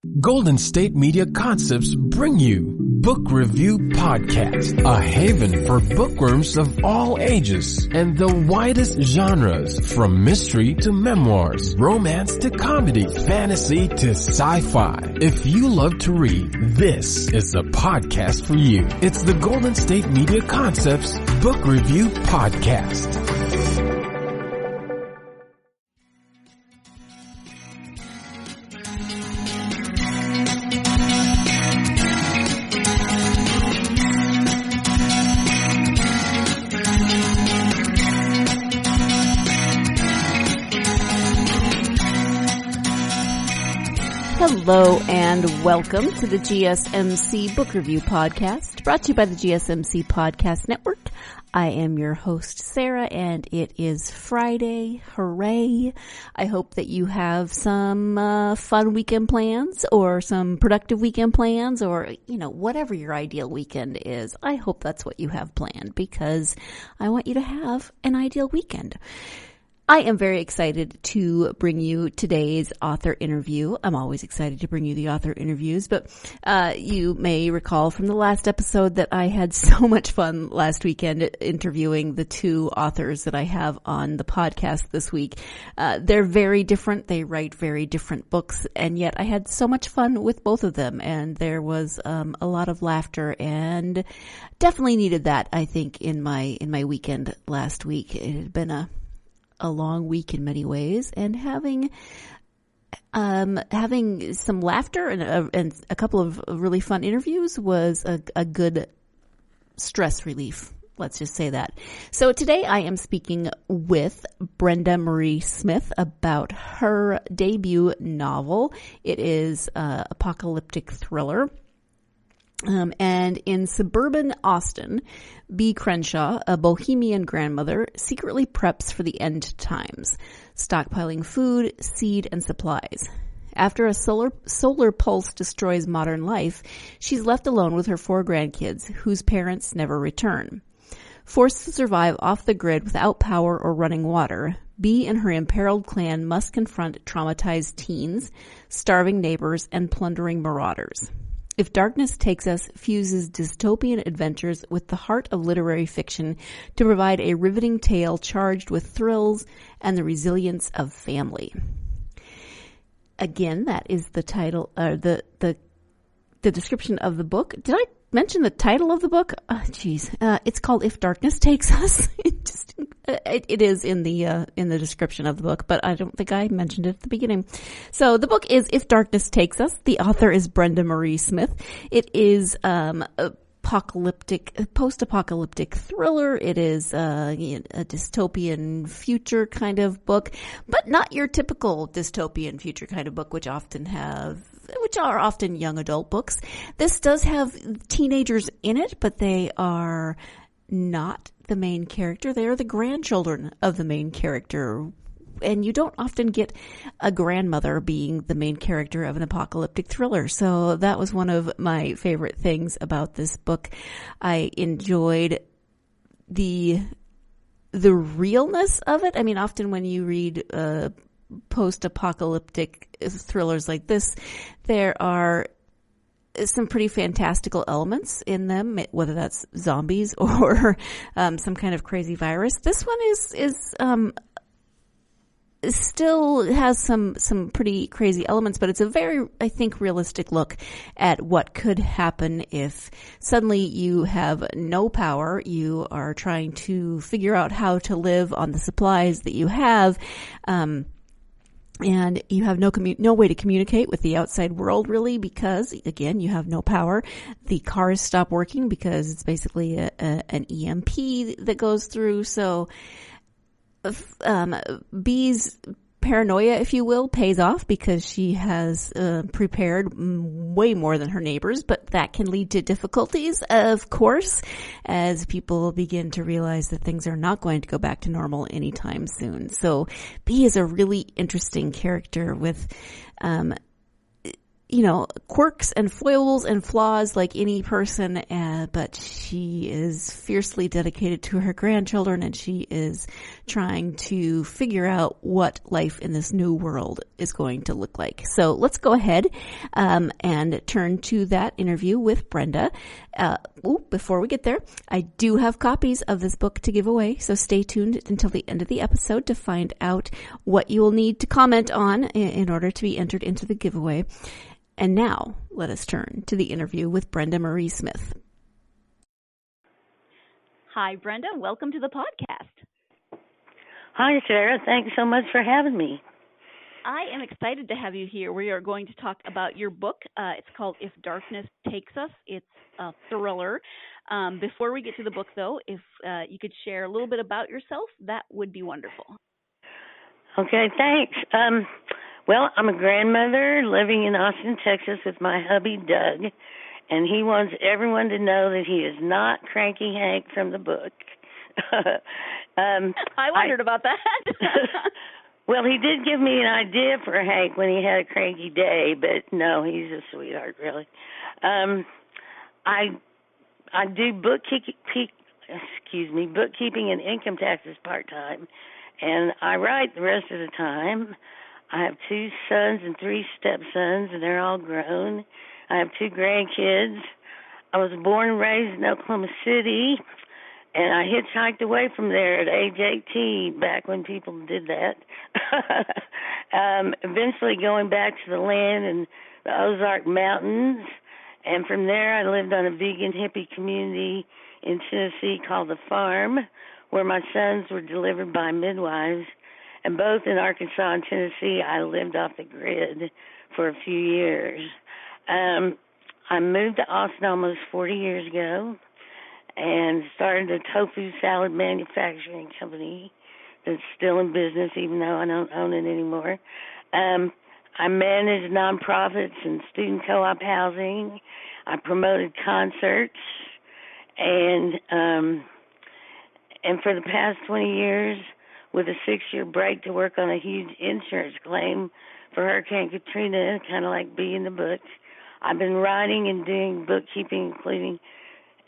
Golden State Media Concepts bring you Book Review Podcast, a haven for bookworms of all ages and the widest genres, from mystery to memoirs, romance to comedy, fantasy to sci-fi. If you love to read, this is the podcast for you. It's the Golden State Media Concepts Book Review Podcast. Hello and welcome to the GSMC Book Review Podcast, brought to you by the GSMC Podcast Network. I am your host, Sarah, and it is Friday. Hooray! I hope that you have some fun weekend plans or some productive weekend plans or, whatever your ideal weekend is. I hope that's what you have planned because I want you to have an ideal weekend. I am very excited to bring you today's author interview. I'm always excited to bring you the author interviews, but you may recall from the last episode that I had so much fun last weekend interviewing the two authors that I have on the podcast this week. They're very different. They write very different books, and yet I had so much fun with both of them, and there was a lot of laughter, and definitely needed that, I think, in my weekend last week. It had been a long week in many ways, and having some laughter and a couple of really fun interviews was a good stress relief. Let's just say that. So today I am speaking with Brenda Marie Smith about her debut novel. It is an apocalyptic thriller. And in suburban Austin, B. Crenshaw, a bohemian grandmother, secretly preps for the end times, stockpiling food, seed, and supplies. After a solar pulse destroys modern life, she's left alone with her 4 grandkids, whose parents never return. Forced to survive off the grid without power or running water, B and her imperiled clan must confront traumatized teens, starving neighbors, and plundering marauders. If Darkness Takes Us fuses dystopian adventures with the heart of literary fiction to provide a riveting tale charged with thrills and the resilience of family. Again, that is the title, the description of the book. Did I mention the title of the book? It's called If Darkness Takes Us. It is in the description of the book, but I don't think I mentioned it at the beginning. So the book is If Darkness Takes Us. The author is Brenda Marie Smith. It is post-apocalyptic thriller. It is a dystopian future kind of book, but not your typical dystopian future kind of book, which are often young adult books. This does have teenagers in it, but they are not the main character. They are the grandchildren of the main character. And you don't often get a grandmother being the main character of an apocalyptic thriller. So that was one of my favorite things about this book. I enjoyed the realness of it. I mean, often when you read post-apocalyptic thrillers like this, there are some pretty fantastical elements in them, whether that's zombies or some kind of crazy virus. This one is still has some pretty crazy elements, but it's a very, I think, realistic look at what could happen if suddenly you have no power, you are trying to figure out how to live on the supplies that you have, and you have no way to communicate with the outside world, really, because, again, you have no power. The cars stop working because it's basically an EMP that goes through. So B's paranoia, if you will, pays off because she has prepared way more than her neighbors, but that can lead to difficulties, of course, as people begin to realize that things are not going to go back to normal anytime soon. So B is a really interesting character with quirks and foibles and flaws like any person, but she is fiercely dedicated to her grandchildren, and she is trying to figure out what life in this new world is going to look like. So let's go ahead and turn to that interview with Brenda. Before we get there, I do have copies of this book to give away, so stay tuned until the end of the episode to find out what you will need to comment on in order to be entered into the giveaway. And now, let us turn to the interview with Brenda Marie Smith. Hi, Brenda. Welcome to the podcast. Hi, Sarah. Thanks so much for having me. I am excited to have you here. We are going to talk about your book. It's called If Darkness Takes Us. It's a thriller. Before we get to the book, though, if you could share a little bit about yourself, that would be wonderful. Okay, thanks. Well, I'm a grandmother living in Austin, Texas with my hubby, Doug, and he wants everyone to know that he is not Cranky Hank from the book. I wondered about that. Well, he did give me an idea for Hank when he had a cranky day, but no, he's a sweetheart, really. I do bookkeeping and income taxes part-time, and I write the rest of the time. I have 2 sons and 3 stepsons, and they're all grown. I have 2 grandkids. I was born and raised in Oklahoma City, and I hitchhiked away from there at age 18, back when people did that. Eventually going back to the land in the Ozark Mountains, and from there I lived on a vegan hippie community in Tennessee called The Farm, where my sons were delivered by midwives. And both in Arkansas and Tennessee, I lived off the grid for a few years. I moved to Austin almost 40 years ago and started a tofu salad manufacturing company that's still in business, even though I don't own it anymore. I managed nonprofits and student co-op housing. I promoted concerts, and for the past 20 years, with a 6-year break to work on a huge insurance claim for Hurricane Katrina, kind of like B in the book, I've been writing and doing bookkeeping, including,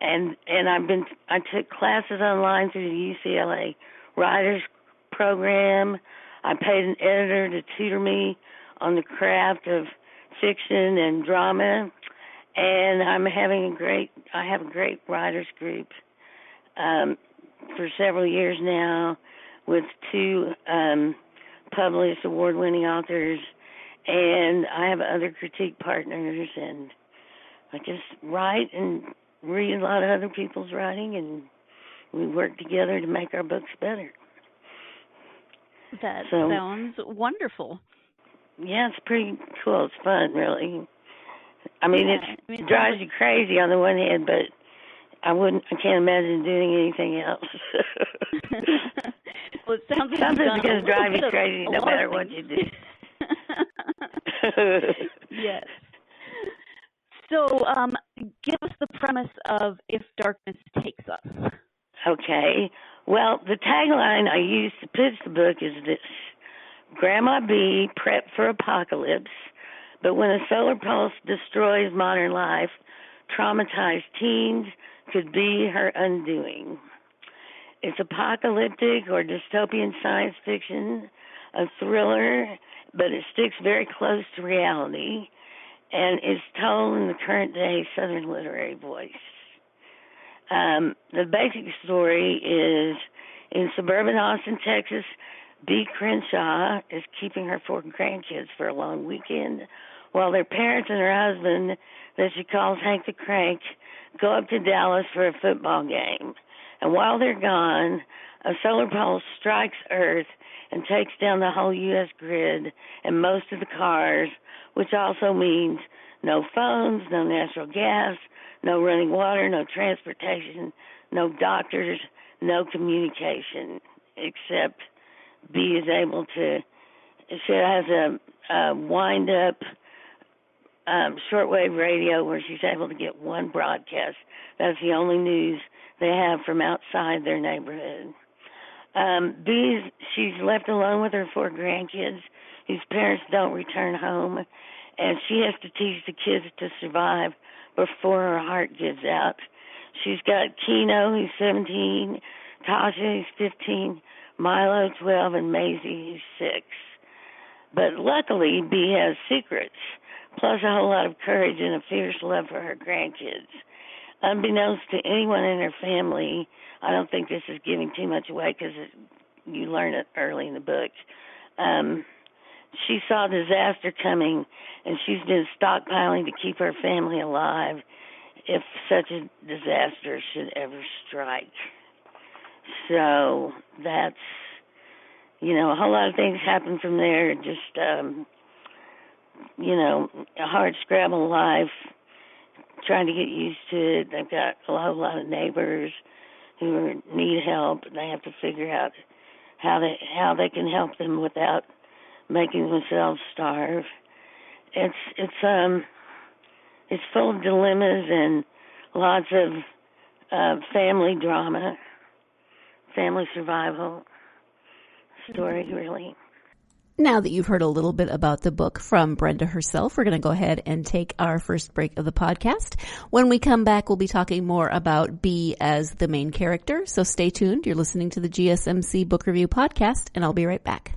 and I took classes online through the UCLA Writers Program. I paid an editor to tutor me on the craft of fiction and drama, and I have a great writers group for several years now, with 2 published award-winning authors, and I have other critique partners, and I just write and read a lot of other people's writing, and we work together to make our books better. That sounds wonderful. Yeah, it's pretty cool. It's fun, really. I mean, it drives you crazy on the one hand, but I can't imagine doing anything else. Well, it sounds like something's going to drive you crazy no matter what you do. Yes. So, give us the premise of If Darkness Takes Us. Okay. Well, the tagline I used to pitch the book is this: Grandma B prepped for apocalypse, but when a solar pulse destroys modern life, traumatized teens could be her undoing. It's apocalyptic or dystopian science fiction, a thriller, but it sticks very close to reality, and is told in the current day Southern literary voice. The basic story is, in suburban Austin, Texas, Bea Crenshaw is keeping her 4 grandkids for a long weekend, while their parents and her husband, that she calls Hank the Crank, go up to Dallas for a football game. And while they're gone, a solar pulse strikes Earth and takes down the whole U.S. grid and most of the cars, which also means no phones, no natural gas, no running water, no transportation, no doctors, no communication, except Bea is able to, she has a wind-up shortwave radio where she's able to get one broadcast. That's the only news they have from outside their neighborhood. She's left alone with her 4 grandkids whose parents don't return home, and she has to teach the kids to survive before her heart gives out. She's got Keno, who's 17, Tasha, who's 15, Milo, 12, and Maisie, who's 6. But luckily, Bee has secrets, plus a whole lot of courage and a fierce love for her grandkids. Unbeknownst to anyone in her family, I don't think this is giving too much away because you learn it early in the book. She saw disaster coming, and she's been stockpiling to keep her family alive if such a disaster should ever strike. So that's, a whole lot of things happen from there. Just, a hard scrabble life, trying to get used to it. They've got a whole lot of neighbors who need help. They have to figure out how they can help them without making themselves starve. It's full of dilemmas and lots of family drama, family survival story, really. Now that you've heard a little bit about the book from Brenda herself, we're going to go ahead and take our first break of the podcast. When we come back, we'll be talking more about Bee as the main character. So stay tuned. You're listening to the GSMC Book Review Podcast, and I'll be right back.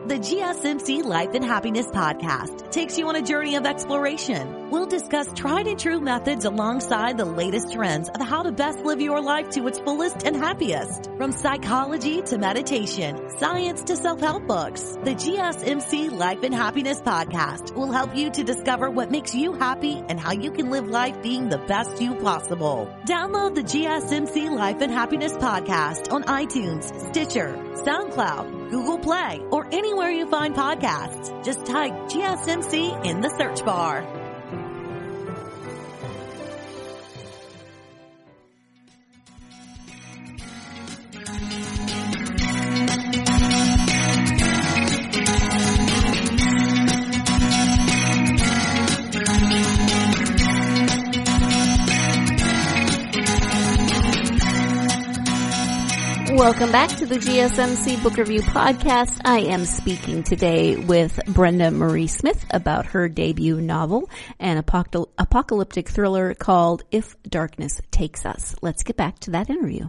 The GSMC Life and Happiness Podcast takes you on a journey of exploration. We'll discuss tried and true methods alongside the latest trends of how to best live your life to its fullest and happiest. From psychology to meditation, science to self-help books, the GSMC Life and Happiness Podcast will help you to discover what makes you happy and how you can live life being the best you possible. Download the GSMC Life and Happiness Podcast on iTunes, Stitcher, SoundCloud, Google Play, or anywhere you find podcasts. Just type GSMC in the search bar. Welcome back to the GSMC Book Review Podcast. I am speaking today with Brenda Marie Smith about her debut novel, an apocalyptic thriller called If Darkness Takes Us. Let's get back to that interview.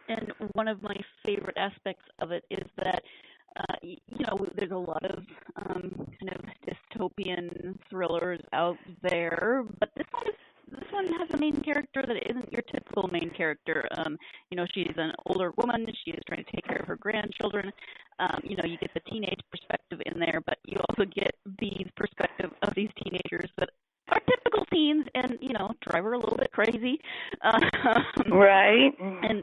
And one of my favorite aspects of it is that, there's a lot of kind of dystopian thrillers out there, but this one has a main character that isn't your typical main character. She's an older woman. She is trying to take care of her grandchildren. You get the teenage perspective in there, but you also get the perspective of these teenagers that are typical teens and, drive her a little bit crazy. Right. And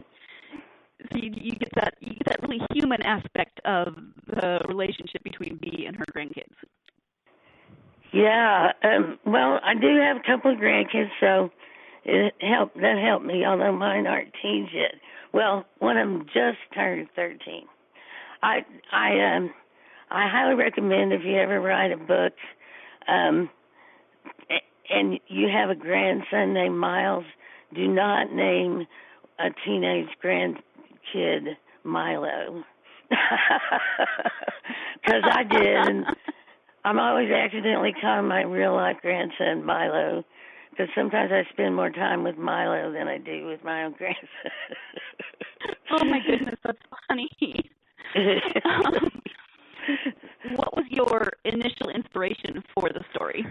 so you get that really human aspect of the relationship between Bee and her grandkids. Yeah, well, I do have a couple of grandkids, so that helped me, although mine aren't teens yet. Well, one of them just turned 13. I highly recommend, if you ever write a book, and you have a grandson named Miles, do not name a teenage grandkid Milo. Because I did, and I'm always accidentally calling my real-life grandson Milo, because sometimes I spend more time with Milo than I do with my own grandson. Oh, my goodness, that's funny. What was your initial inspiration for the story?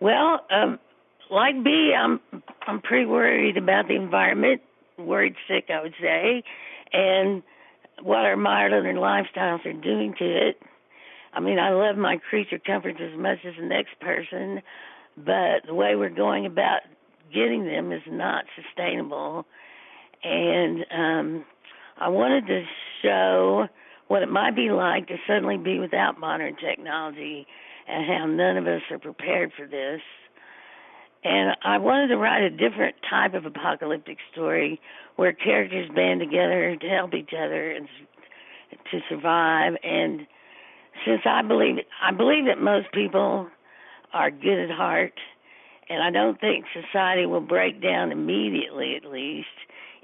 Well, like Bee, I'm pretty worried about the environment, worried sick, I would say, and what our modern lifestyles are doing to it. I mean, I love my creature comforts as much as the next person, but the way we're going about getting them is not sustainable. And I wanted to show what it might be like to suddenly be without modern technology and how none of us are prepared for this. And I wanted to write a different type of apocalyptic story where characters band together to help each other and to survive. And since I believe that most people are good at heart, and I don't think society will break down immediately, at least,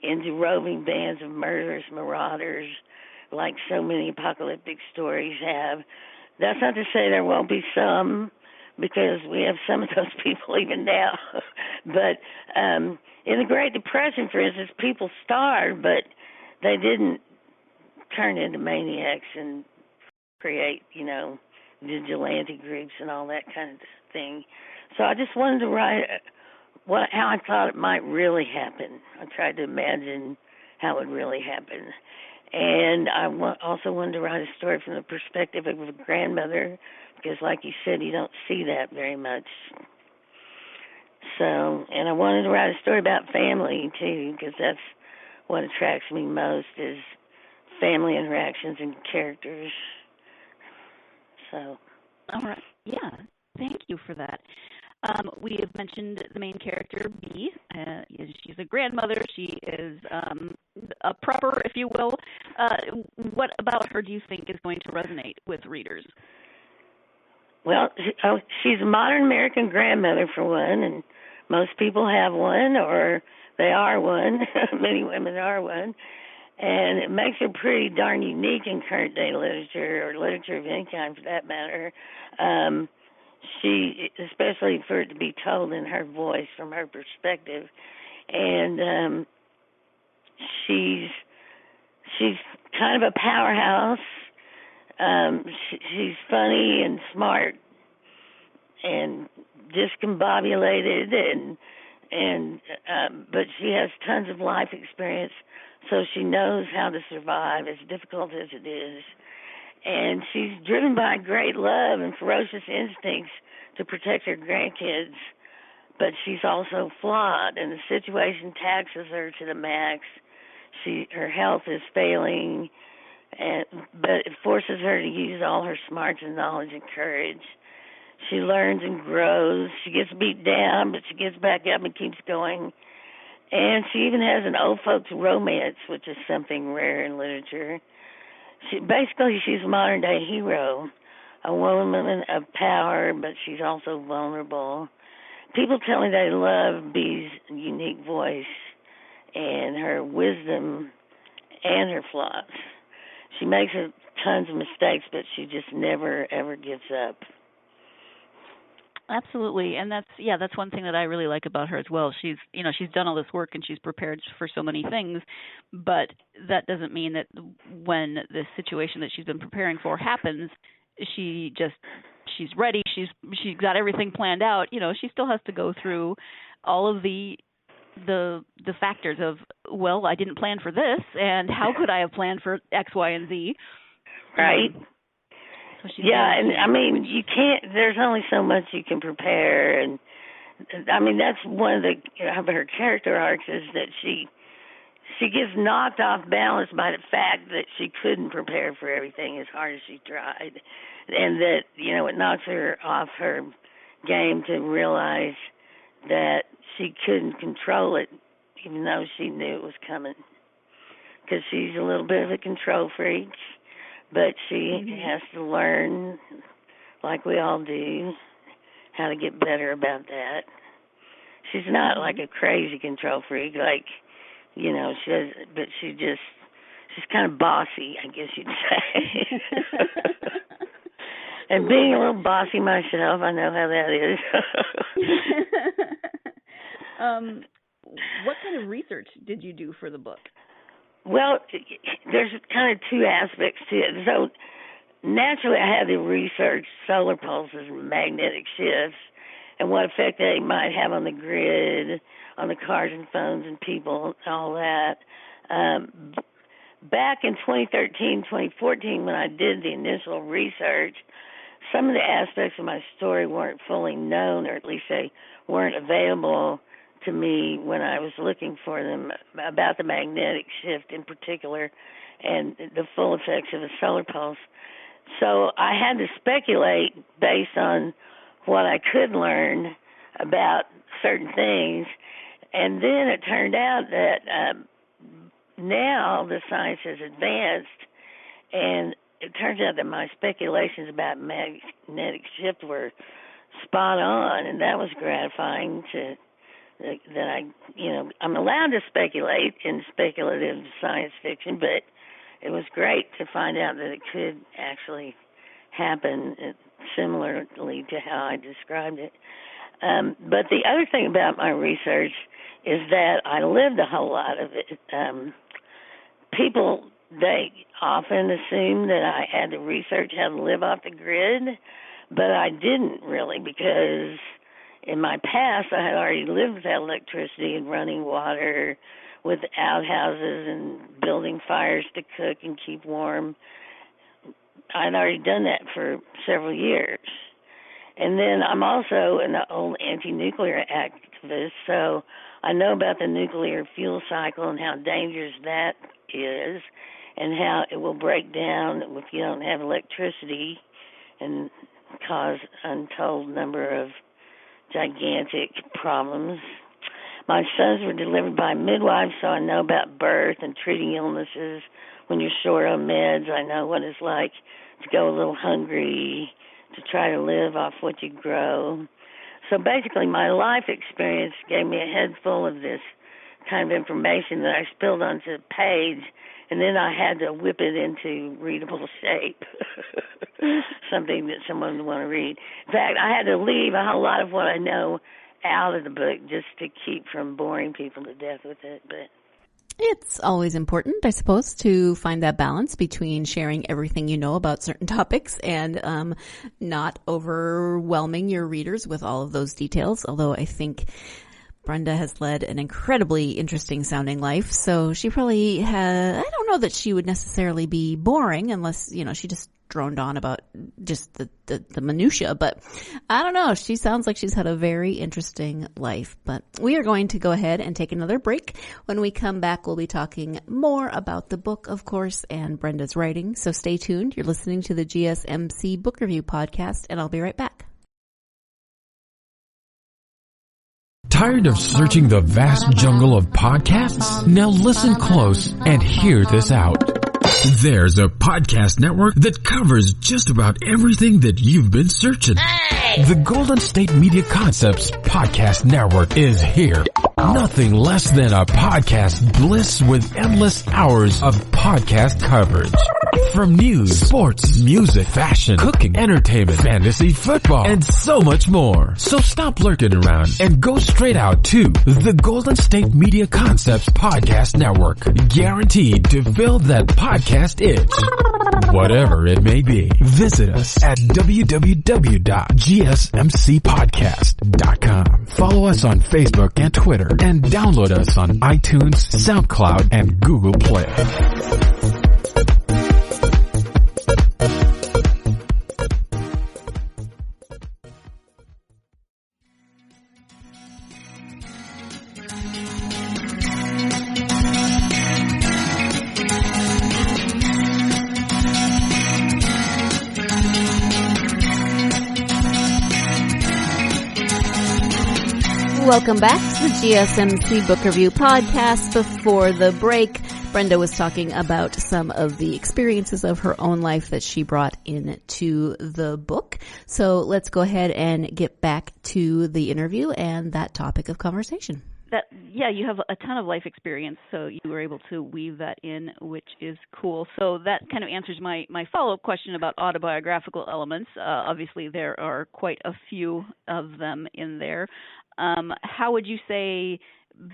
into roving bands of murderous marauders like so many apocalyptic stories have. That's not to say there won't be some, because we have some of those people even now. But in the Great Depression, for instance, people starved, but they didn't turn into maniacs and create, vigilante groups and all that kind of thing. So I just wanted to write how I thought it might really happen. I tried to imagine how it would really happen. And I also wanted to write a story from the perspective of a grandmother, because like you said, you don't see that very much. So, and I wanted to write a story about family, too, because that's what attracts me most is family interactions and characters. So. All right. Yeah. Thank you for that. We have mentioned the main character, Bee. She's a grandmother. She is a prepper, if you will. What about her do you think is going to resonate with readers? Well, she's a modern American grandmother, for one, and most people have one, or they are one. Many women are one. And it makes her pretty darn unique in current day literature, or literature of any kind for that matter. She, especially for it to be told in her voice from her perspective. And she's kind of a powerhouse. She's funny and smart and discombobulated, but she has tons of life experience, so she knows how to survive, as difficult as it is. And she's driven by great love and ferocious instincts to protect her grandkids, but she's also flawed, and the situation taxes her to the max. Her health is failing, but it forces her to use all her smarts and knowledge and courage. She learns and grows. She gets beat down, but she gets back up and keeps going. And she even has an old folks romance, which is something rare in literature. She's a modern-day hero, a woman of power, but she's also vulnerable. People tell me they love Bee's unique voice and her wisdom and her flaws. She makes tons of mistakes, but she just never, ever gives up. Absolutely, and that's one thing that I really like about her as well. She's done all this work and she's prepared for so many things, but that doesn't mean that when the situation that she's been preparing for happens, she's ready. She's got everything planned out. She still has to go through all of the factors of, well, I didn't plan for this, and how could I have planned for X, Y, and Z? Right. So and I mean, you can't. There's only so much you can prepare, and I mean that's one of her character arcs is that she gets knocked off balance by the fact that she couldn't prepare for everything as hard as she tried, and that it knocks her off her game to realize that she couldn't control it, even though she knew it was coming, because she's a little bit of a control freak. But she has to learn, like we all do, how to get better about that. She's not like a crazy control freak, but she's kind of bossy, I guess you'd say. And being a little bossy myself, I know how that is. What kind of research did you do for the book? Well, there's kind of two aspects to it. So naturally I had to research solar pulses and magnetic shifts and what effect they might have on the grid, on the cars and phones and people, all that. Back in 2013, 2014, when I did the initial research, some of the aspects of my story weren't fully known, or at least they weren't available to me when I was looking for them, about the magnetic shift in particular and the full effects of a solar pulse. So I had to speculate based on what I could learn about certain things. And then it turned out that now the science has advanced, and it turns out that my speculations about magnetic shift were spot on, and that was gratifying I'm allowed to speculate in speculative science fiction, but it was great to find out that it could actually happen similarly to how I described it. But the other thing about my research is that I lived a whole lot of it. people, they often assume that I had to research how to live off the grid, but I didn't really, because in my past I had already lived without electricity and running water, with outhouses and building fires to cook and keep warm. I'd already done that for several years. And then I'm also an old anti-nuclear activist, so I know about the nuclear fuel cycle and how dangerous that is, and how it will break down if you don't have electricity and cause untold number of gigantic problems. My sons were delivered by midwives, so I know about birth and treating illnesses. When you're short on meds, I know what it's like to go a little hungry, to try to live off what you grow. So basically, my life experience gave me a head full of this kind of information that I spilled onto a page, and then I had to whip it into readable shape, something that someone would want to read. In fact, I had to leave a whole lot of what I know out of the book just to keep from boring people to death with it. But it's always important, I suppose, to find that balance between sharing everything you know about certain topics and not overwhelming your readers with all of those details, although I think Brenda has led an incredibly interesting sounding life, so she probably I don't know that she would necessarily be boring unless, she just droned on about just the minutia, but I don't know. She sounds like she's had a very interesting life, but we are going to go ahead and take another break. When we come back, we'll be talking more about the book, of course, and Brenda's writing, so stay tuned. You're listening to the GSMC Book Review Podcast, and I'll be right back. Tired of searching the vast jungle of podcasts? Now listen close and hear this out. There's a podcast network that covers just about everything that you've been searching. Hey! The Golden State Media Concepts Podcast Network is here. Nothing less than a podcast bliss with endless hours of podcast coverage. From news, sports, music, fashion, cooking, entertainment, fantasy, football, and so much more. So stop lurking around and go straight out to the Golden State Media Concepts Podcast Network. Guaranteed to fill that podcast itch. Whatever it may be. Visit us at www.gsmcpodcast.com. Follow us on Facebook and Twitter, and download us on iTunes, SoundCloud, and Google Play. Welcome back to the GSMC Book Review Podcast. Before the break, Brenda was talking about some of the experiences of her own life that she brought into the book. So let's go ahead and get back to the interview and that topic of conversation. You have a ton of life experience, so you were able to weave that in, which is cool. So that kind of answers my follow-up question about autobiographical elements. Obviously, there are quite a few of them in there. How would you say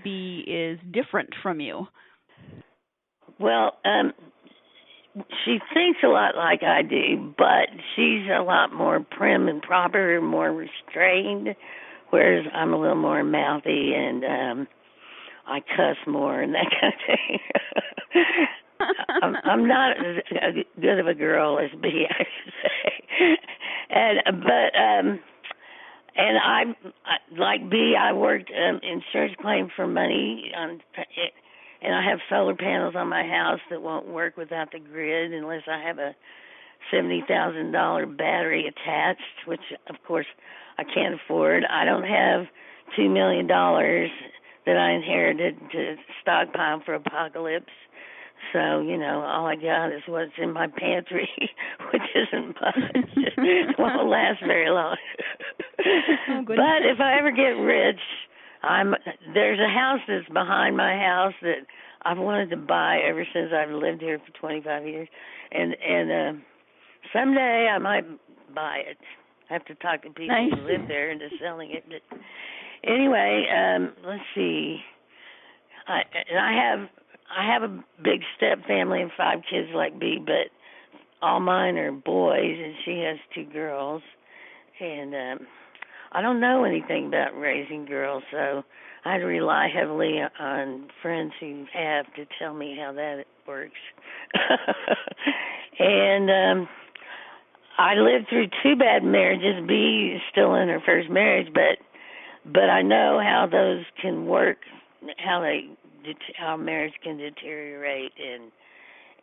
B is different from you? Well, she thinks a lot like I do, but she's a lot more prim and proper, more restrained, whereas I'm a little more mouthy and I cuss more and that kind of thing. I'm not as good of a girl as B, I should say. And I like B, I worked insurance claim for money on it, and I have solar panels on my house that won't work without the grid unless I have a $70,000 battery attached, which of course I can't afford. I don't have $2 million that I inherited to stockpile for apocalypse. So, all I got is what's in my pantry, which isn't much. It won't last very long. But if I ever get rich, there's a house that's behind my house that I've wanted to buy ever since I've lived here for 25 years. And someday I might buy it. I have to talk to people who live there into selling it. But anyway, let's see. I have I have a big step family and 5 kids like B, but all mine are boys, and she has 2 girls. And I don't know anything about raising girls, so I had to rely heavily on friends who have to tell me how that works. And I lived through 2 bad marriages. B is still in her first marriage, but I know how those can work, how marriage can deteriorate,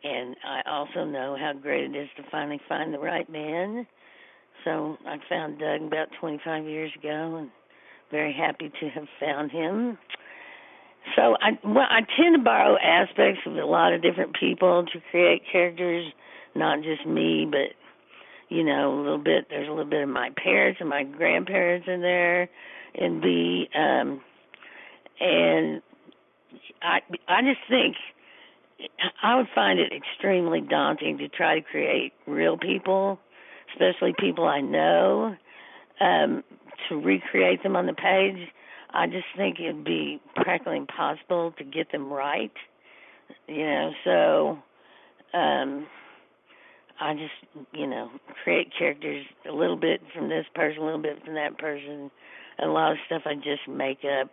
and I also know how great it is to finally find the right man. So I found Doug about 25 years ago, and very happy to have found him. So I tend to borrow aspects of a lot of different people to create characters, not just me, but you know, there's a little bit of my parents and my grandparents in there, and and I just think I would find it extremely daunting to try to create real people, especially people I know, to recreate them on the page. I just think it'd be practically impossible to get them right, you know, so I just, you know, create characters a little bit from this person, a little bit from that person, and a lot of stuff I just make up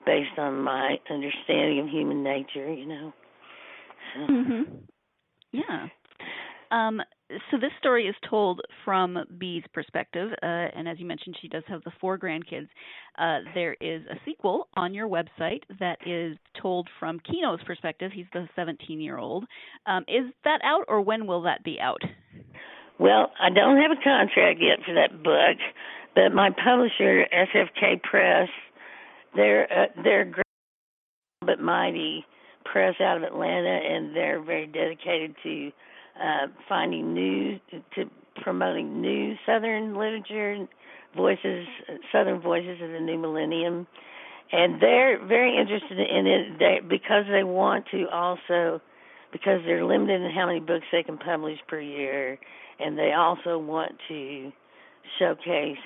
based on my understanding of human nature, you know. So. Mm-hmm. Yeah. So this story is told from Bee's perspective, and as you mentioned, she does have the 4 grandkids. There is a sequel on your website that is told from Kino's perspective. He's the 17-year-old. Is that out, or when will that be out? Well, I don't have a contract yet for that book, but my publisher, SFK Press, they're great but mighty press out of Atlanta, and they're very dedicated to promoting new Southern literature, Southern voices of the new millennium. And they're very interested in it because they want to also, because they're limited in how many books they can publish per year, and they also want to showcase,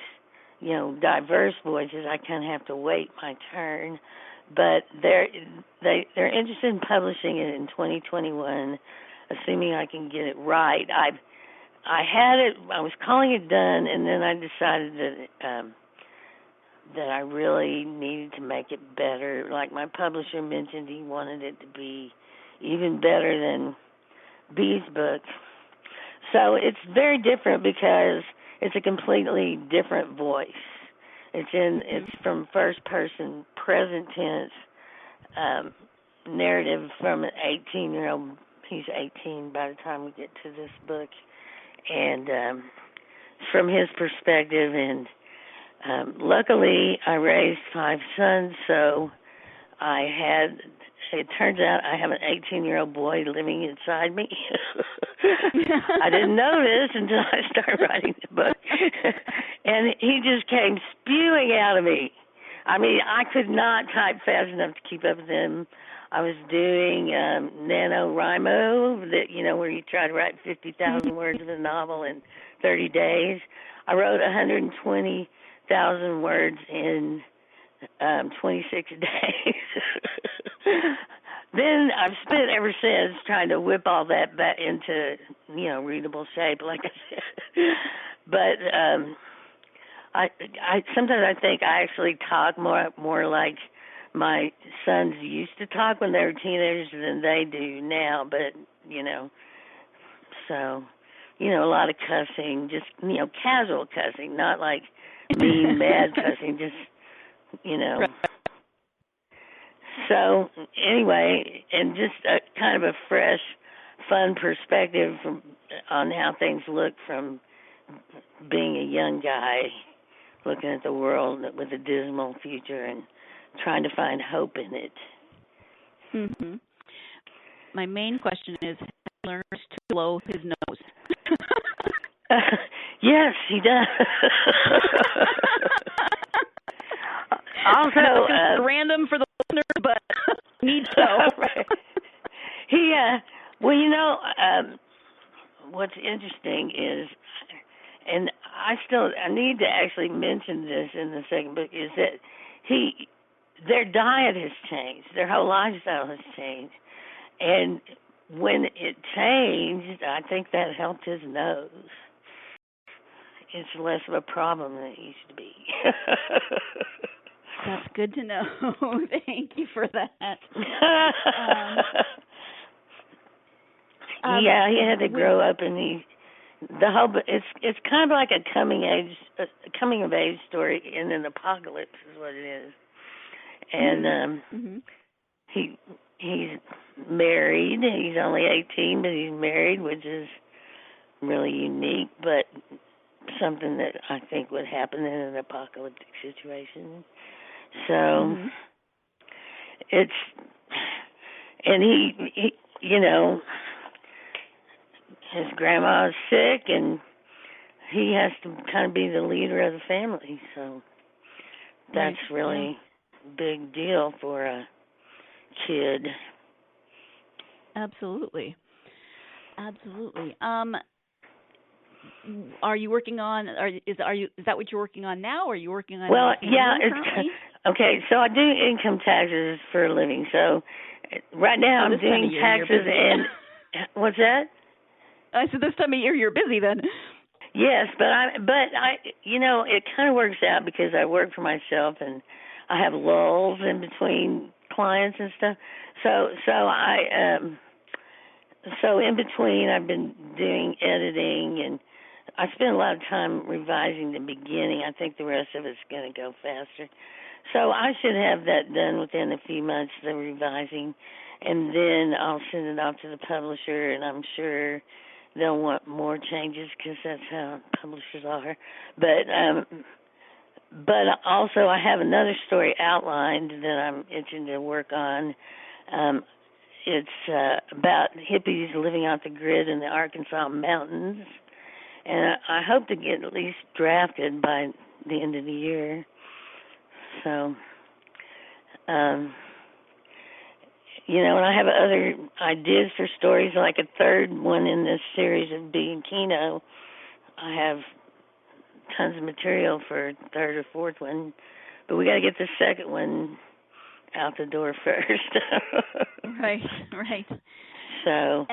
you know, diverse voices. I kind of have to wait my turn, but they're interested in publishing it in 2021, assuming I can get it right. I was calling it done, and then I decided that I really needed to make it better. Like my publisher mentioned, he wanted it to be even better than B's book. So it's very different because it's a completely different voice. It's from first person, present tense, narrative from an 18-year-old. He's 18 by the time we get to this book, and from his perspective. And luckily, I raised 5 sons, so it turns out I have an 18-year-old boy living inside me. I didn't know this until I started writing the book. And he just came spewing out of me. I mean, I could not type fast enough to keep up with him. I was doing NaNoWriMo, that, you know, where you try to write 50,000 words of a novel in 30 days. I wrote 120,000 words in 26 days. Then I've spent ever since trying to whip all that back into, you know, readable shape, like I said. But I sometimes I think I actually talk more like my sons used to talk when they were teenagers than they do now. But, you know, so, you know, a lot of cussing, just, you know, casual cussing, not like mean, mad cussing, just, you know. Right. So anyway, and just a kind of a fresh, fun perspective on how things look from being a young guy looking at the world with a dismal future and trying to find hope in it. Mm-hmm. My main question is, he learns to blow his nose. Yes, he does. Also, just random for the listener, but need to know. Right. He, well, you know, what's interesting is, and I need to actually mention this in the second book, is that their diet has changed, their whole lifestyle has changed. And when it changed, I think that helped his nose. It's less of a problem than it used to be. That's good to know. Thank you for that. Yeah, he had to grow up, and it's kind of like a coming of age story in an apocalypse is what it is. And he's married. He's only 18, but he's married, which is really unique, but something that I think would happen in an apocalyptic situation. So and he you know, his grandma is sick, and he has to kind of be the leader of the family. So that's really a big deal for a kid. Absolutely. Are you working on? Is that what you're working on now? Or are you working on? Well, yeah. Okay, so I do income taxes for a living. So right now I'm doing taxes and what's that? I said this time of year you're busy then. Yes, but I you know, it kind of works out because I work for myself and I have lulls in between clients and stuff. So in between I've been doing editing, and I spend a lot of time revising the beginning. I think the rest of it's going to go faster. So I should have that done within a few months, the revising, and then I'll send it off to the publisher, and I'm sure they'll want more changes because that's how publishers are. But also I have another story outlined that I'm itching to work on. It's about hippies living off the grid in the Arkansas mountains, and I hope to get at least drafted by the end of the year. So, you know, and I have other ideas for stories, like a third one in this series of B and Kino. I have tons of material for a third or fourth one, but we got to get the second one out the door first. Right. So.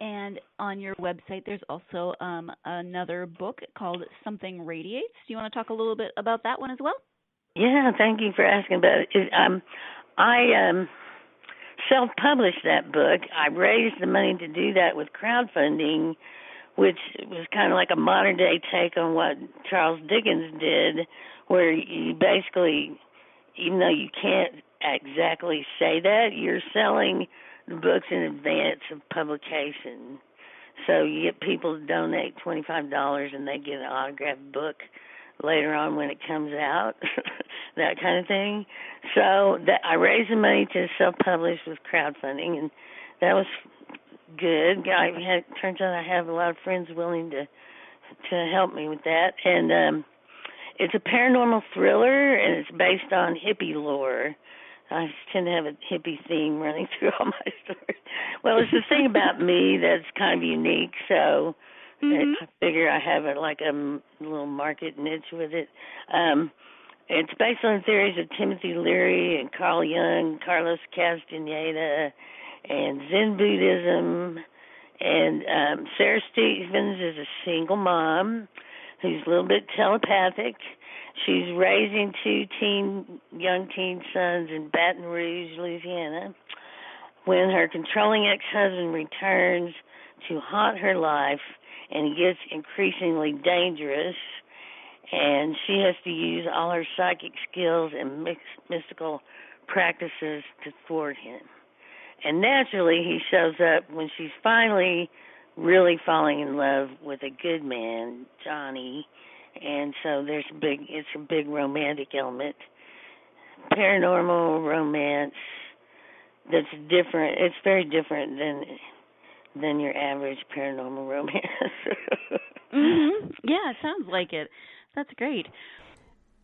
And on your website, there's also another book called Something Radiates. Do you want to talk a little bit about that one as well? Yeah, thank you for asking about it. I self-published that book. I raised the money to do that with crowdfunding, which was kind of like a modern-day take on what Charles Dickens did, where you basically, even though you can't exactly say that, you're selling the books in advance of publication. So you get people to donate $25 and they get an autographed book later on when it comes out, that kind of thing. So I raised the money to self-publish with crowdfunding, and that was good. Turns out I have a lot of friends willing to help me with that. And it's a paranormal thriller, and it's based on hippie lore. I tend to have a hippie theme running through all my stories. Well, it's the thing about me that's kind of unique, so I figure I have a little market niche with it. It's based on theories of Timothy Leary and Carl Jung, Carlos Castaneda, and Zen Buddhism. And Sarah Stevens is a single mom who's a little bit telepathic. She's raising two young teen sons in Baton Rouge, Louisiana, when her controlling ex-husband returns to haunt her life, and he gets increasingly dangerous, and she has to use all her psychic skills and mystical practices to thwart him. And naturally, he shows up when she's finally really falling in love with a good man, Johnny. And so it's a big romantic element, paranormal romance that's different. It's very different than your average paranormal romance. Yeah, it sounds like it. That's great.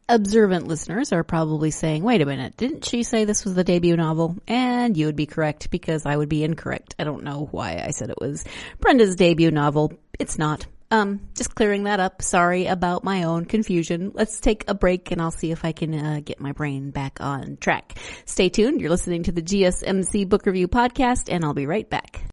Observant listeners are probably saying, wait a minute, didn't she say this was the debut novel? And you would be correct because I would be incorrect. I don't know why I said it was Brenda's debut novel. It's not. Just clearing that up. Sorry about my own confusion. Let's take a break and I'll see if I can get my brain back on track. Stay tuned. You're listening to the GSMC Book Review Podcast, and I'll be right back.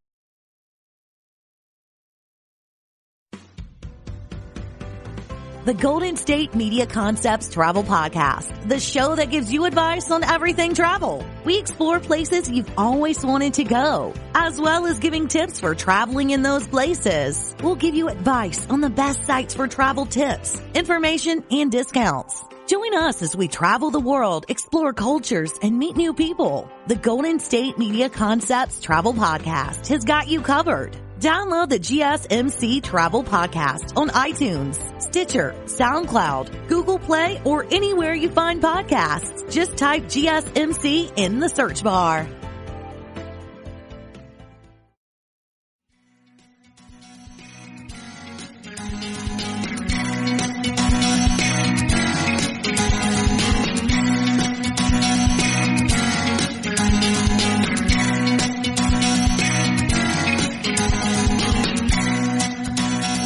The Golden State Media Concepts Travel Podcast, the show that gives you advice on everything travel. We explore places you've always wanted to go, as well as giving tips for traveling in those places. We'll give you advice on the best sites for travel tips, information, and discounts. Join us as we travel the world, explore cultures, and meet new people. The Golden State Media Concepts Travel Podcast has got you covered. Download the GSMC Travel Podcast on iTunes, Stitcher, SoundCloud, Google Play, or anywhere you find podcasts. Just type GSMC in the search bar.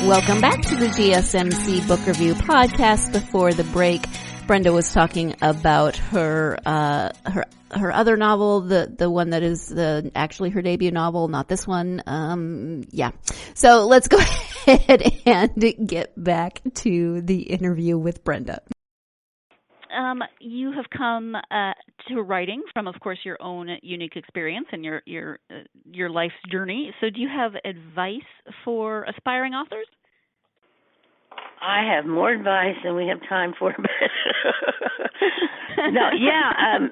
Welcome back to the GSMC Book Review Podcast. Before the break, Brenda was talking about her other novel, the one that is actually her debut novel, not this one. Yeah. So let's go ahead and get back to the interview with Brenda. You have come to writing from, of course, your own unique experience and your life's journey. So, do you have advice for aspiring authors? I have more advice than we have time for. No, yeah.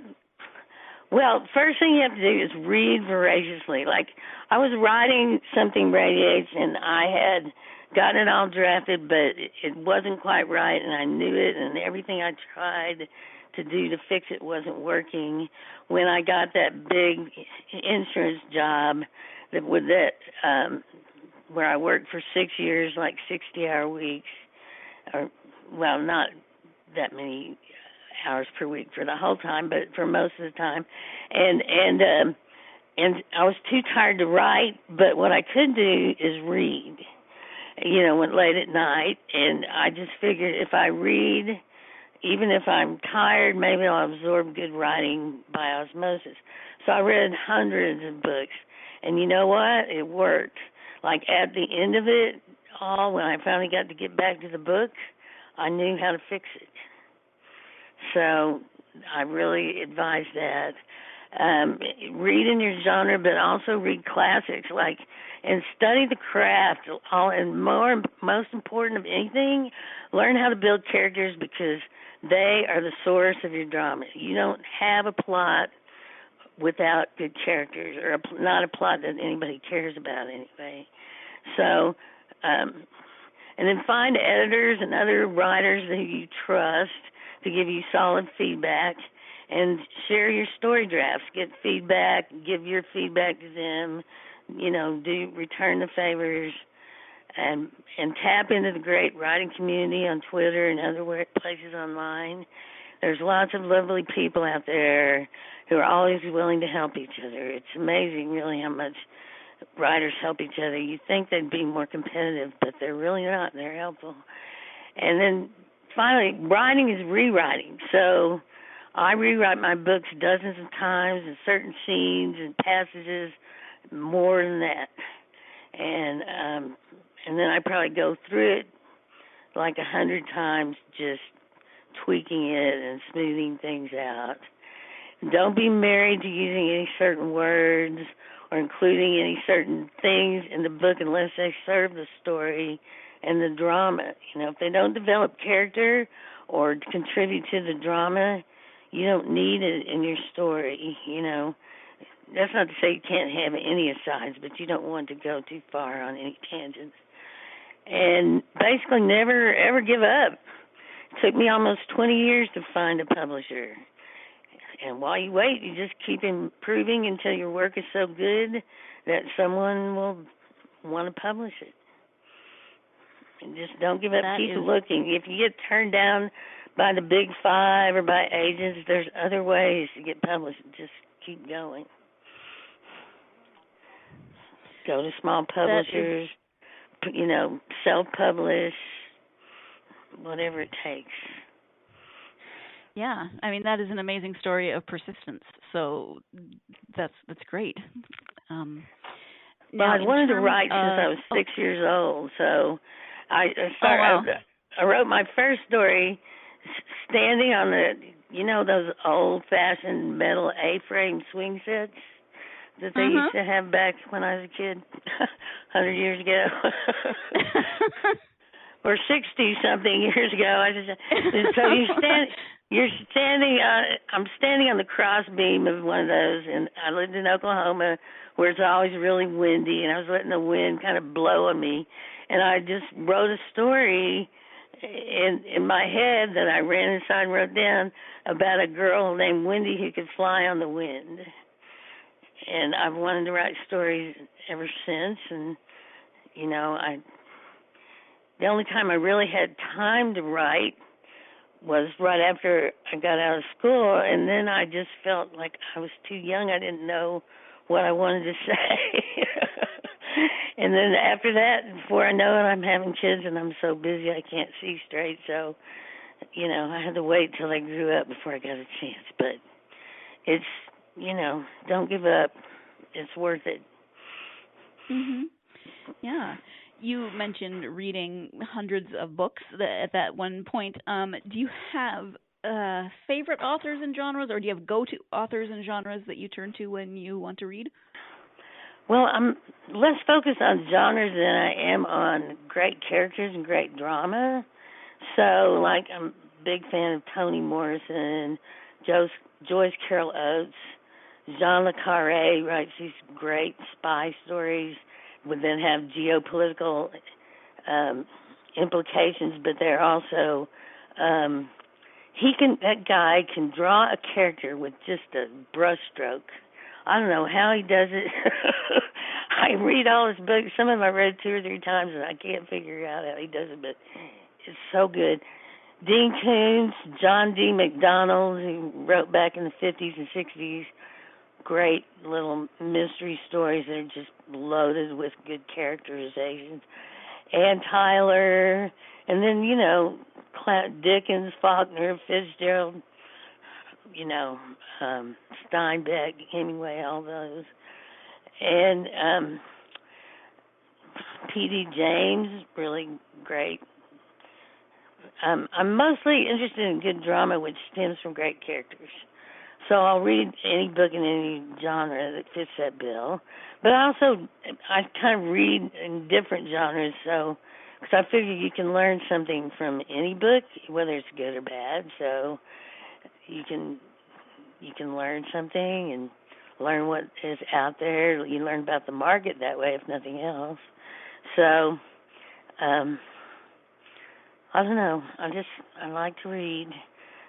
Well, first thing you have to do is read voraciously. Like, I was writing Something Radiates, and I had gotten it all drafted, but it wasn't quite right, and I knew it, and everything I tried to do to fix it wasn't working. When I got that big insurance job where I worked for 6 years, like 60-hour weeks, or, well, not that many hours per week for the whole time, but for most of the time, and I was too tired to write, but what I could do is read, went late at night, and I just figured if I read, even if I'm tired, maybe I'll absorb good writing by osmosis. So I read hundreds of books, and you know what? It worked. Like, at the end of it all, when I finally got to get back to the book, I knew how to fix it. So I really advise that. Read in your genre, but also read classics, and study the craft. And most important of anything, learn how to build characters, because they are the source of your drama. You don't have a plot without good characters, or not a plot that anybody cares about anyway. So, and then find editors and other writers that you trust to give you solid feedback, and share your story drafts. Get feedback, give your feedback to them, return the favors, and tap into the great writing community on Twitter and other places online. There's lots of lovely people out there who are always willing to help each other. It's amazing, really, how much writers help each other. You think they'd be more competitive, but they're really not. They're helpful. And then finally, writing is rewriting. So I rewrite my books dozens of times, and certain scenes and passages more than that. And then I probably go through it like 100 times, just tweaking it and smoothing things out. Don't be married to using any certain words or including any certain things in the book unless they serve the story and the drama. If they don't develop character or contribute to the drama, you don't need it in your story. That's not to say you can't have any asides, but you don't want to go too far on any tangents. And basically never, ever give up. It took me almost 20 years to find a publisher. And while you wait, you just keep improving until your work is so good that someone will want to publish it. And just don't give up. Keep looking. If you get turned down by the big five or by agents, there's other ways to get published. Just keep going. Go to small publishers, self-publish, whatever it takes. Yeah, I mean that is an amazing story of persistence. So that's great. Well, Now, I in wanted to terms write since I of was 6 years old, so I started. wow. I wrote my first story standing on those old-fashioned metal A-frame swing sets that they used to have back when I was a kid, 100 years ago, or 60-something years ago. I'm standing on the cross beam of one of those, and I lived in Oklahoma, where it's always really windy, and I was letting the wind kind of blow on me, and I just wrote a story in my head that I ran inside and wrote down about a girl named Wendy who could fly on the wind. And I've wanted to write stories ever since, and the only time I really had time to write was right after I got out of school, and then I just felt like I was too young. I didn't know what I wanted to say. And then after that, before I know it, I'm having kids, and I'm so busy I can't see straight. So, I had to wait till they grew up before I got a chance. But it's, don't give up. It's worth it. Mhm. Yeah. You mentioned reading hundreds of books at that one point. Do you have favorite authors and genres, or do you have go-to authors and genres that you turn to when you want to read? Well, I'm less focused on genres than I am on great characters and great drama. So, I'm a big fan of Toni Morrison, Joyce Carol Oates. Jean Le Carré writes these great spy stories, would then have geopolitical implications, but they're also that guy can draw a character with just a brushstroke. I don't know how he does it. I read all his books. Some of them I read 2 or 3 times, and I can't figure out how he does it, but it's so good. Dean Koontz, John D. MacDonald, who wrote back in the 50s and 60s, great little mystery stories that are just loaded with good characterizations. Ann Tyler, and then, Dickens, Faulkner, Fitzgerald, Steinbeck, Hemingway, all those. And P.D. James, really great. I'm mostly interested in good drama, which stems from great characters. So I'll read any book in any genre that fits that bill. But I kind of read in different genres, because I figure you can learn something from any book, whether it's good or bad. So you can learn something and learn what is out there. You learn about the market that way, if nothing else. So I don't know. I like to read.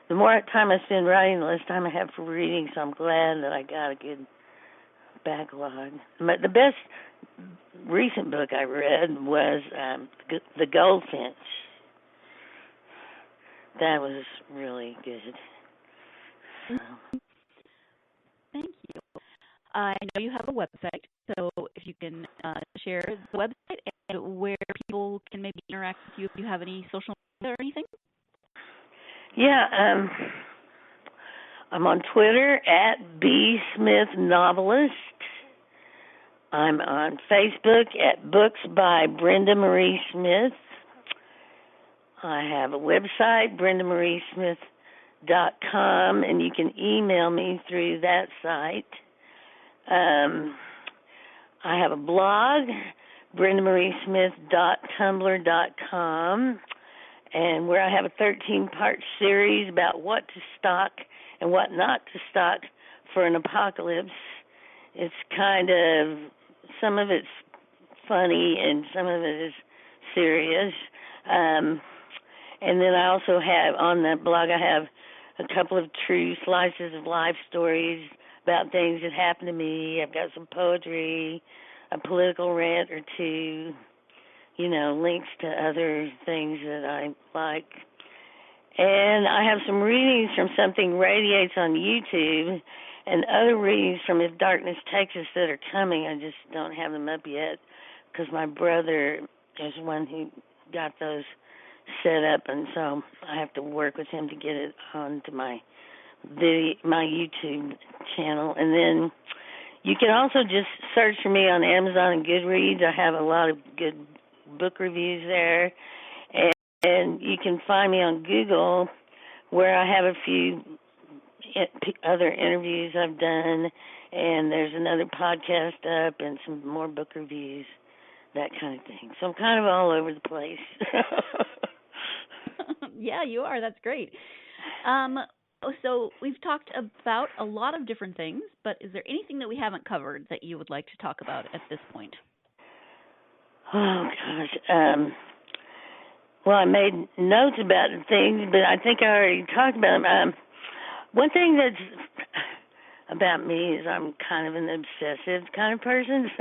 The more time I spend writing, the less time I have for reading, so I'm glad that I got a good backlog. But the best recent book I read was The Goldfinch. That was really good. Thank you. I know you have a website, so if you can share the website and where people can maybe interact with you, if you have any social media or anything. Yeah, I'm on Twitter at @BSmithNovelist. I'm on Facebook at Books by Brenda Marie Smith. I have a website, BrendaMarieSmith.com, and you can email me through that site. I have a blog, BrendaMarieSmith.tumblr.com, and where I have a 13-part series about what to stock and what not to stock for an apocalypse. It's kind of, some of it's funny and some of it is serious. And then I also have, on that blog, I have a couple of true slices of life stories about things that happened to me. I've got some poetry, a political rant or two, links to other things that I like. And I have some readings from Something Radiates on YouTube and other readings from If Darkness Takes Us that are coming. I just don't have them up yet because my brother is one who got those set up, and so I have to work with him to get it onto my YouTube channel. And then you can also just search for me on Amazon and Goodreads. I have a lot of good book reviews there. And you can find me on Google, where I have a few other interviews I've done, and there's another podcast up and some more book reviews, that kind of thing. So I'm kind of all over the place. Yeah, you are. That's great. So we've talked about a lot of different things, but is there anything that we haven't covered that you would like to talk about at this point? Oh, gosh. Well, I made notes about things, but I think I already talked about them. One thing that's about me is I'm kind of an obsessive kind of person.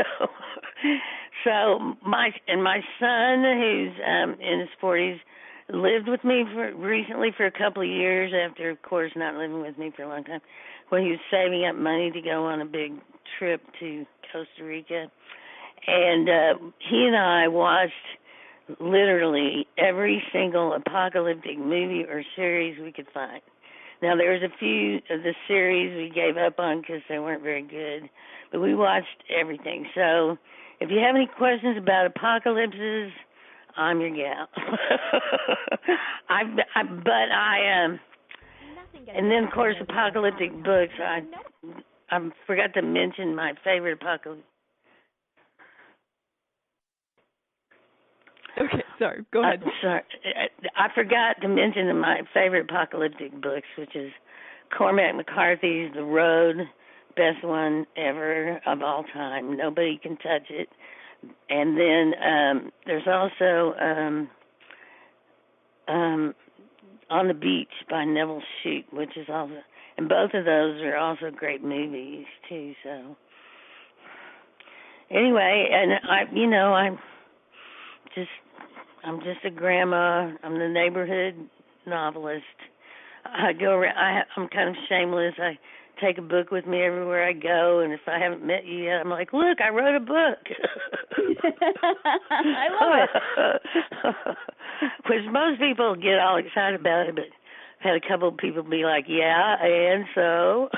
So my son, who's in his 40s, lived with me recently for a couple of years after, of course, not living with me for a long time, when he was saving up money to go on a big trip to Costa Rica. And he and I watched literally every single apocalyptic movie or series we could find. Now, there was a few of the series we gave up on because they weren't very good, but we watched everything. So if you have any questions about apocalypses, I'm your gal. And then, of course, apocalyptic books. I forgot to mention my favorite apocalyptic. Okay, sorry. Go ahead. Sorry. I forgot to mention my favorite apocalyptic books, which is Cormac McCarthy's The Road, best one ever of all time. Nobody can touch it. And then there's also On the Beach by Neville Shute, which is also, and both of those are also great movies too. So anyway, and I'm just a grandma. I'm the neighborhood novelist. I go around. I'm kind of shameless. I take a book with me everywhere I go, and if I haven't met you yet, I'm like, look, I wrote a book. I love it. Which most people get all excited about it, but I've had a couple of people be like, yeah, and so.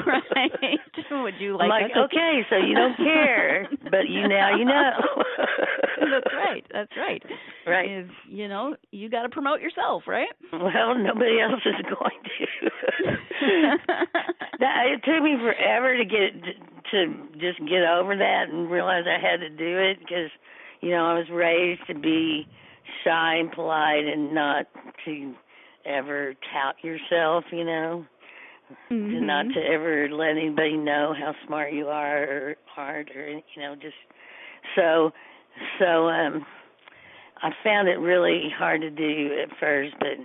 Right. Would you like I'm like, okay, so you don't care, but you know. That's right. Right. You got to promote yourself, right? Well, nobody else is going to. It took me forever to just get over that and realize I had to do it because, I was raised to be shy and polite and not to ever tout yourself, Mm-hmm. not to ever let anybody know how smart you are or hard or, just so I found it really hard to do at first, but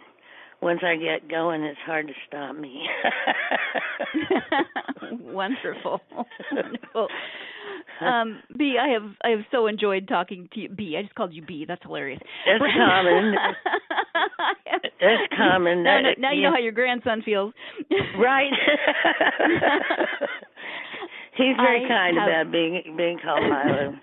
once I get going, it's hard to stop me. Wonderful. B, I have so enjoyed talking to you. B, I just called you B. That's hilarious. That's common. That's common. Now you know how your grandson feels. Right. He's very kind about being called Milo.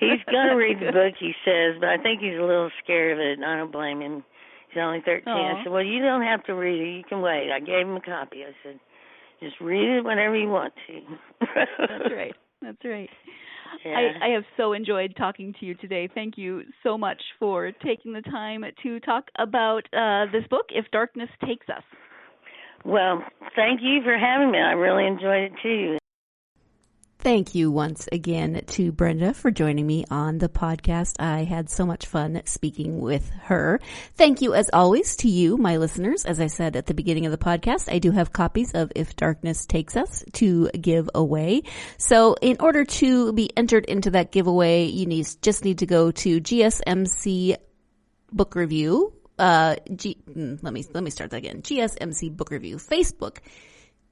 He's going to read the book, he says, but I think he's a little scared of it, and I don't blame him. He's only 13. Aww. I said, well, you don't have to read it. You can wait. I gave him a copy. I said, just read it whenever you want to. That's right. Yeah. I have so enjoyed talking to you today. Thank you so much for taking the time to talk about this book, If Darkness Takes Us. Well, thank you for having me. I really enjoyed it, too. Thank you once again to Brenda for joining me on the podcast. I had so much fun speaking with her. Thank you, as always, to you, my listeners. As I said at the beginning of the podcast, I do have copies of If Darkness Takes Us to give away. So in order to be entered into that giveaway, you just need to go to GSMC Book Review. Let me start that again. GSMC Book Review, Facebook,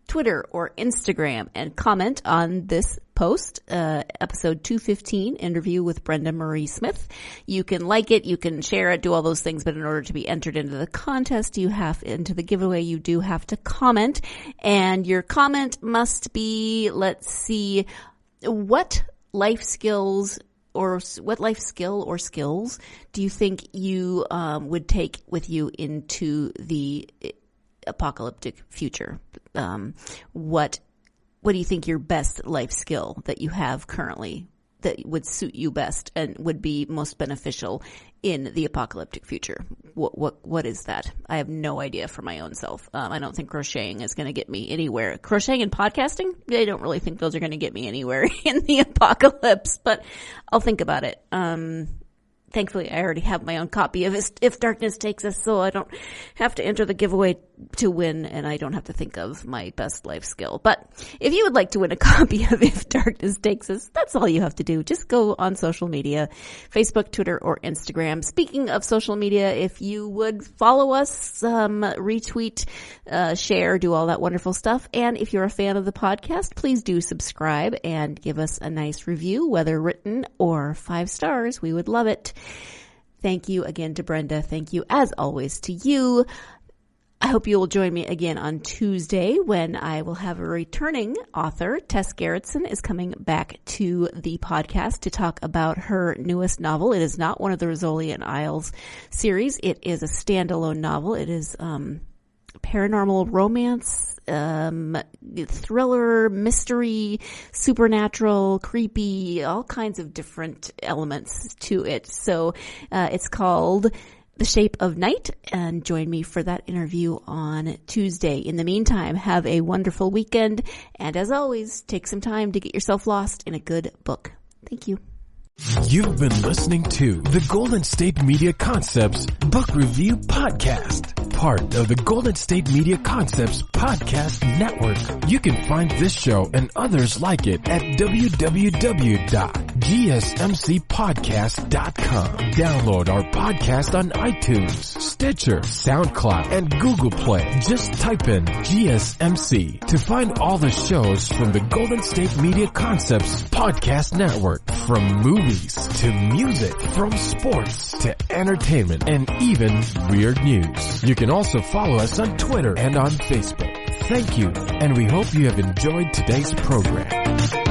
Twitter, or Instagram, and comment on this post, episode 215, interview with Brenda Marie Smith. You can like it, you can share it, do all those things, but in order to be entered into the contest, into the giveaway, you do have to comment, and your comment must be, let's see, what life skills or what life skill or skills do you think you would take with you into the apocalyptic future? What do you think your best life skill that you have currently that would suit you best and would be most beneficial in the apocalyptic future? What is that? I have no idea for my own self. I don't think crocheting is going to get me anywhere. Crocheting and podcasting, I don't really think those are going to get me anywhere in the apocalypse, but I'll think about it. Thankfully, I already have my own copy of If Darkness Takes Us, so I don't have to enter the giveaway to win, and I don't have to think of my best life skill. But if you would like to win a copy of If Darkness Takes Us, that's all you have to do. Just go on social media, Facebook, Twitter, or Instagram. Speaking of social media, if you would follow us, retweet, share, do all that wonderful stuff. And if you're a fan of the podcast, please do subscribe and give us a nice review, whether written or 5 stars. We would love it. Thank you again to Brenda. Thank you, as always, to you. I hope you will join me again on Tuesday when I will have a returning author. Tess Gerritsen is coming back to the podcast to talk about her newest novel. It is not one of the Rizzoli and Isles series. It is a standalone novel. It is paranormal romance, thriller, mystery, supernatural, creepy, all kinds of different elements to it. So it's called The Shape of Night, and join me for that interview on Tuesday. In the meantime, have a wonderful weekend, and as always, take some time to get yourself lost in a good book. Thank you. You've been listening to the Golden State Media Concepts Book Review Podcast, part of the Golden State Media Concepts Podcast Network. You can find this show and others like it at www.gsmcpodcast.com. Download our podcast on iTunes, Stitcher, SoundCloud, and Google Play. Just type in GSMC to find all the shows from the Golden State Media Concepts Podcast Network, from movies to music, from sports to entertainment, and even weird news. You can also follow us on Twitter and on Facebook. Thank you, and we hope you have enjoyed today's program.